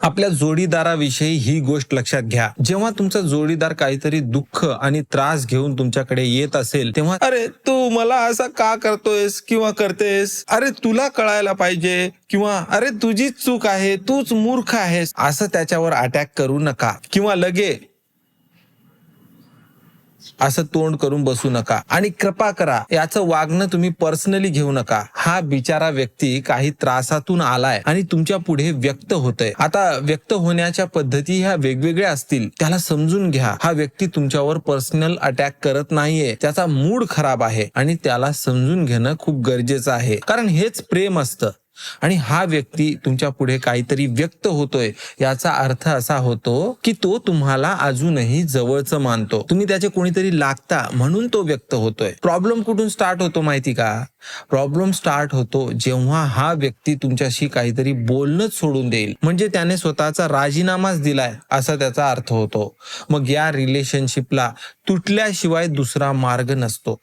आपल्या जोडीदाराविषयी ही गोष्ट लक्षात घ्या. जेव्हा तुमचा जोडीदार काहीतरी दुःख आणि त्रास घेऊन तुमच्याकडे येत असेल तेव्हा अरे तू मला असं का करतोयस किंवा करतेस, अरे तुला कळायला पाहिजे, किंवा अरे तुझीच चूक आहे, तूच मूर्ख आहेस, असं त्याच्यावर अटॅक करू नका. किंवा लगे असं तोंड करून बसू नका. आणि कृपा करा, याचं वागणं तुम्ही पर्सनली घेऊ नका. हा बिचारा व्यक्ती काही त्रासातून आलाय आणि तुमच्या पुढे व्यक्त होतय. आता व्यक्त होण्याच्या पद्धती ह्या वेगवेगळ्या असतील, त्याला समजून घ्या. हा व्यक्ती तुमच्यावर पर्सनल अटॅक करत नाहीये, त्याचा मूड खराब आहे आणि त्याला समजून घेणं खूप गरजेचं आहे, कारण हेच प्रेम असतं. आणि हा व्यक्ती तुमच्या पुढे काहीतरी व्यक्त होतोय, याचा अर्थ असा होतो की तो तुम्हाला अजूनही जवळचं मानतो. तुम्ही त्याचे कोणीतरी लागता म्हणून तो व्यक्त होतोय. प्रॉब्लेम कुठून स्टार्ट होतो माहिती का? प्रॉब्लेम स्टार्ट होतो जेव्हा हा व्यक्ती तुमच्याशी काहीतरी बोलणंच सोडून देईल, म्हणजे त्याने स्वतःचा राजीनामाच दिलाय असा त्याचा अर्थ होतो. मग या रिलेशनशिपला तुटल्याशिवाय दुसरा मार्ग नसतो.